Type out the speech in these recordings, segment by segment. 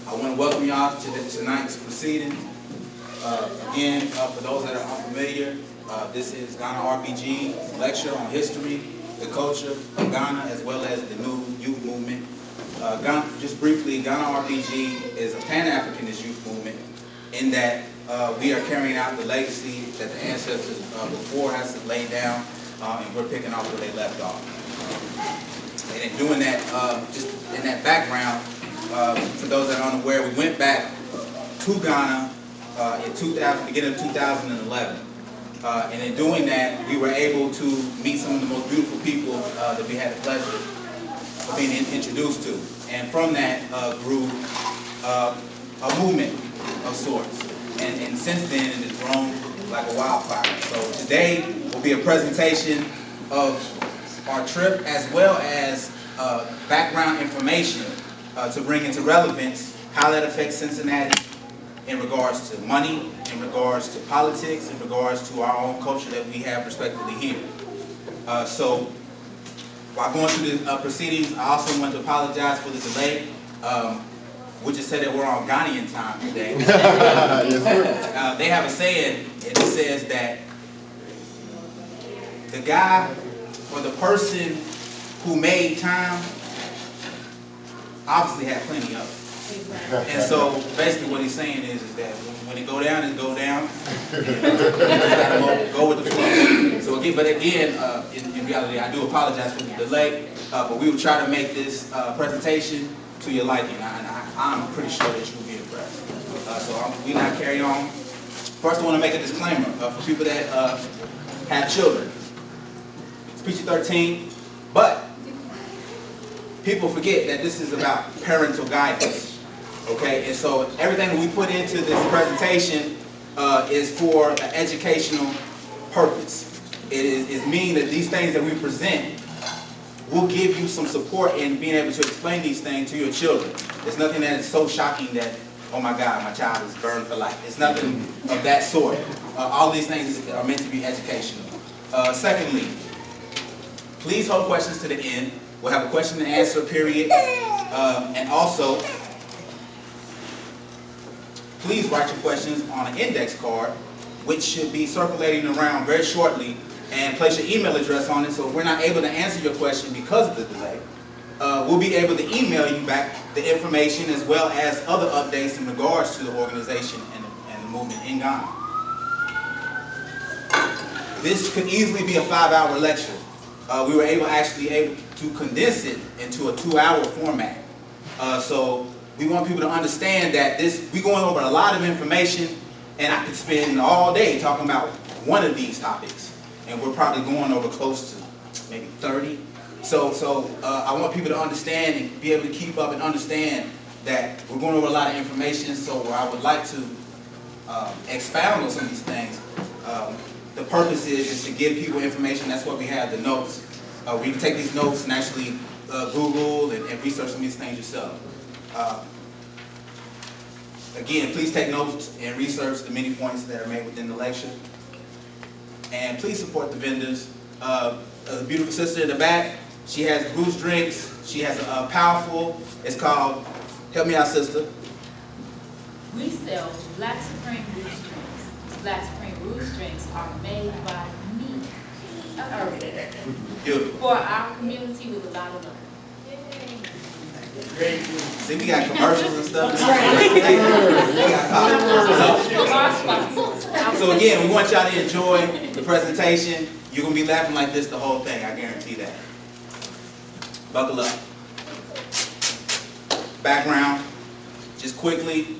I want to welcome y'all to tonight's proceeding. Again, for those that are unfamiliar, this is Ghana RBG lecture on history, the culture of Ghana, as well as the new youth movement. Just briefly, Ghana RBG is a Pan-Africanist youth movement in that we are carrying out the legacy that the ancestors before us have laid down, and we're picking off where they left off. And in doing that, just in that background, for those that are unaware, we went back to Ghana in beginning of 2011. And in doing that, we were able to meet some of the most beautiful people that we had the pleasure of being introduced to. And from that grew a movement of sorts. And since then, it has grown like a wildfire. So today will be a presentation of our trip, as well as background information to bring into relevance how that affects Cincinnati in regards to money, in regards to politics, in regards to our own culture that we have respectively here. So while going through the proceedings, I also want to apologize for the delay. We just said that we're on Ghanaian time today. Yes, they have a saying, and it says that the guy or the person who made time obviously had plenty of it. And so basically what he's saying is that when it go down, it go down. Go with the flow. So again, but again, in reality, I do apologize for the delay, but we will try to make this presentation to your liking, and I'm pretty sure that you'll be impressed. So we not carry on. First, I want to make a disclaimer for people that have children. It's PG-13, but people forget that this is about parental guidance. Okay, and so everything that we put into this presentation is for an educational purpose. It means that these things that we present will give you some support in being able to explain these things to your children. There's nothing that is so shocking that, oh my God, my child is burned for life. It's nothing of that sort. All these things are meant to be educational. Secondly, please hold questions to the end. We'll have a question and answer period. And also, please write your questions on an index card, which should be circulating around very shortly, and place your email address on it. So if we're not able to answer your question because of the delay, we'll be able to email you back the information as well as other updates in regards to the organization and the movement in Ghana. This could easily be a 5-hour lecture. We were actually able to condense it into a 2-hour format. So we want people to understand that we're going over a lot of information, and I could spend all day talking about one of these topics, and we're probably going over close to maybe 30. So I want people to understand and be able to keep up and understand that we're going over a lot of information. So I would like to expound on some of these things. The purpose is to give people information. That's why we have the notes. Where you can take these notes and actually Google and research some of these things yourself. Again, please take notes and research the many points that are made within the lecture. And please support the vendors. The beautiful sister in the back, she has Bruce drinks. She has a powerful, it's called, help me out, sister. We sell Black Supreme Bruce drinks. Black Supreme Bruce drinks are made by me, Beautiful. for our community with a lot of love. See, we got commercials and stuff. So again, we want y'all to enjoy the presentation. You're going to be laughing like this the whole thing, I guarantee that. Buckle up. Background, just quickly,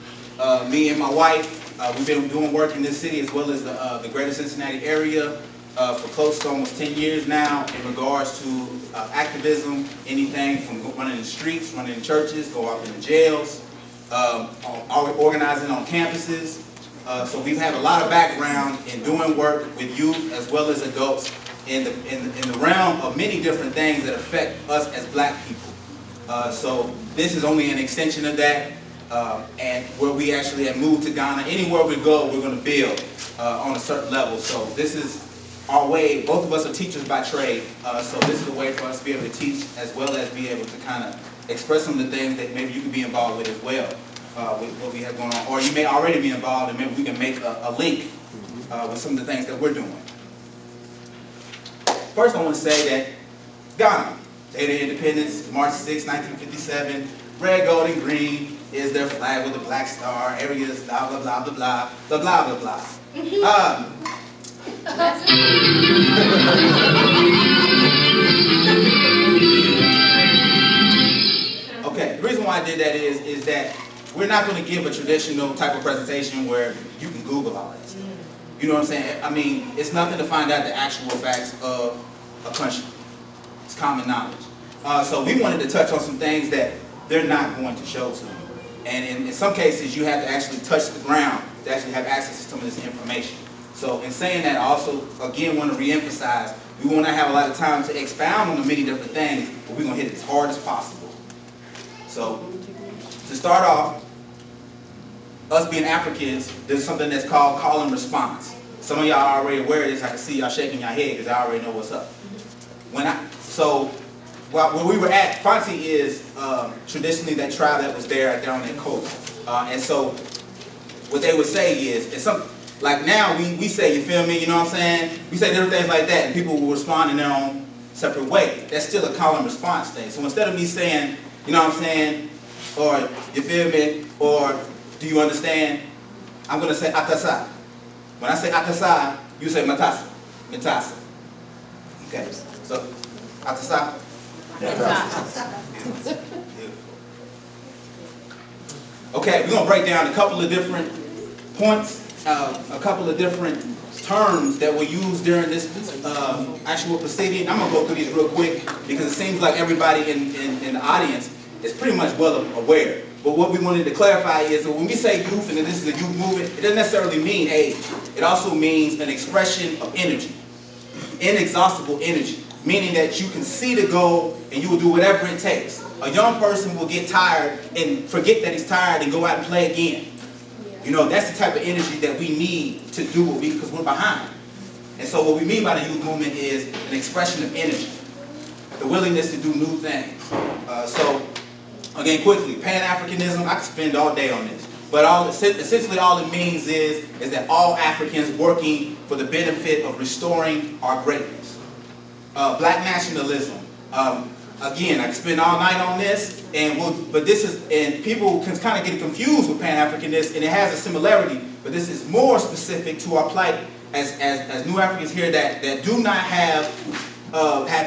me and my wife, we've been doing work in this city as well as the greater Cincinnati area for close to almost 10 years now in regards to activism, anything from running in the streets, running in churches, go out in the jails, organizing on campuses. So we've had a lot of background in doing work with youth as well as adults in the realm of many different things that affect us as black people. So this is only an extension of that, and where we actually have moved to Ghana. Anywhere we go, we're going to build on a certain level. So this is our way, both of us are teachers by trade, so this is a way for us to be able to teach as well as be able to kind of express some of the things that maybe you can be involved with as well, with what we have going on. Or you may already be involved and maybe we can make a link with some of the things that we're doing. First, I want to say that Ghana, Day of Independence, March 6, 1957, red, gold, and green is their flag with a black star, areas, blah, blah, blah, blah, blah, blah, blah, blah, blah. Okay, the reason why I did that is that we're not going to give a traditional type of presentation where you can Google all that stuff. You know what I'm saying? I mean, it's nothing to find out the actual facts of a country. It's common knowledge. So we wanted to touch on some things that they're not going to show to you. And in some cases, you have to actually touch the ground to actually have access to some of this information. So in saying that, I also, again, want to reemphasize, we want to have a lot of time to expound on the many different things, but we're going to hit it as hard as possible. So to start off, us being Africans, there's something that's called call and response. Some of y'all are already aware of this. I can see y'all shaking your head because I already know what's up. Where we were at, Fanti is traditionally that tribe that was there on that coast. And so what they would say is, it's something like now we say, you feel me, you know what I'm saying? We say different things like that and people will respond in their own separate way. That's still a call and response thing. So instead of me saying, you know what I'm saying, or you feel me, or do you understand, I'm going to say atasa. When I say atasa, you say matasa. Matasa. Okay, so atasa. Okay, we're going to break down a couple of different points, a couple of different terms that were used during this actual proceeding. I'm going to go through these real quick because it seems like everybody in the audience is pretty much well aware. But what we wanted to clarify is that when we say youth and this is a youth movement, it doesn't necessarily mean age. It also means an expression of energy, inexhaustible energy, meaning that you can see the goal and you will do whatever it takes. A young person will get tired and forget that he's tired and go out and play again. You know, that's the type of energy that we need to do because we're behind. And so what we mean by the youth movement is an expression of energy, the willingness to do new things. So, again, quickly, Pan-Africanism, I could spend all day on this. But essentially all it means is that all Africans working for the benefit of restoring our greatness. Black nationalism. Again, I could spend all night on this, and people can kind of get confused with Pan-Africanists, and it has a similarity, but this is more specific to our plight as new Africans here that do not have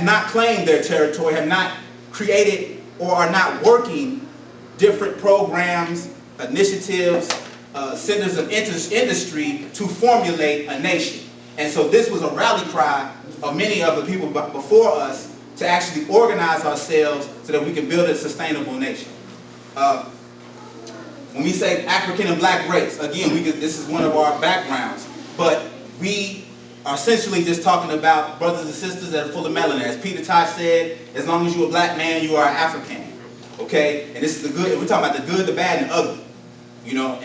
not claimed their territory, have not created or are not working different programs, initiatives, centers of industry to formulate a nation. And so this was a rally cry of many of the people before us to actually organize ourselves so that we can build a sustainable nation. When we say African and black race, again, this is one of our backgrounds, but we are essentially just talking about brothers and sisters that are full of melanin. As Peter Tosh said, as long as you're a black man, you are an African. Okay? And this is the good, we're talking about the good, the bad, and the ugly. You know,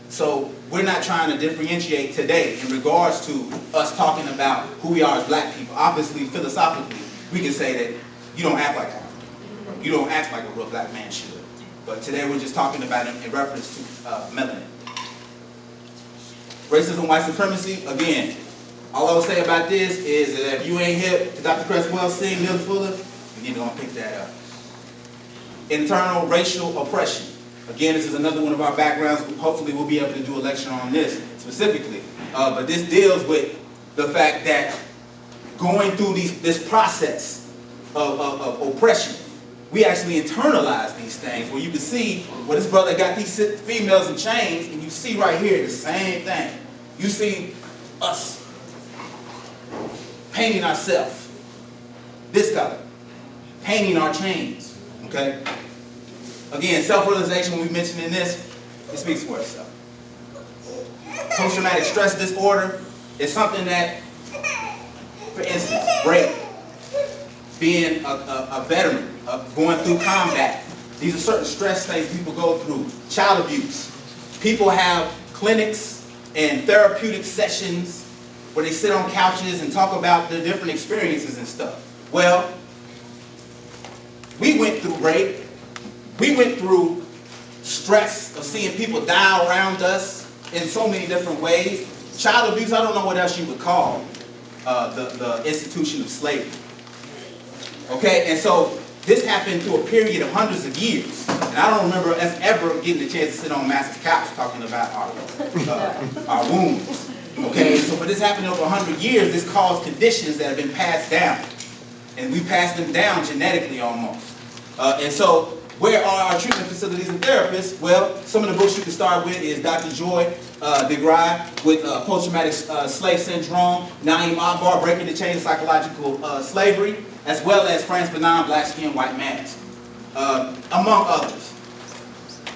so we're not trying to differentiate today in regards to us talking about who we are as black people. Obviously, philosophically, we can say that you don't act like African. You don't act like a real black man should. But today we're just talking about it in reference to melanin. Racism, white supremacy, again, all I will say about this is that if you ain't hip to Dr. Cresswell sing Milton Fuller, you need to go and pick that up. Internal racial oppression. Again, this is another one of our backgrounds. Hopefully we'll be able to do a lecture on this specifically. But this deals with the fact that going through this process of oppression, we actually internalize these things. Where you can see where this brother got these females in chains, and you see right here the same thing. You see us painting ourselves this color, painting our chains. Okay? Again, self-realization, when we mention in this, it speaks for itself. Post-traumatic stress disorder is something that, for instance, rape, being a veteran, of going through combat. These are certain stress things people go through. Child abuse. People have clinics and therapeutic sessions where they sit on couches and talk about their different experiences and stuff. Well, we went through rape. We went through stress of seeing people die around us in so many different ways. Child abuse, I don't know what else you would call the institution of slavery. Okay, and so this happened through a period of hundreds of years. And I don't remember us ever getting the chance to sit on Master's couch talking about our wounds. Okay, so for this happening over 100 years, this caused conditions that have been passed down. And we passed them down genetically almost. And so where are our treatment facilities and therapists? Well, some of the books you can start with is Dr. Joy DeGraw with Post-Traumatic Slave Syndrome, Naeem Akbar, Breaking the Chain of Psychological Slavery, as well as Frantz Fanon, Black Skin, White Mask, among others.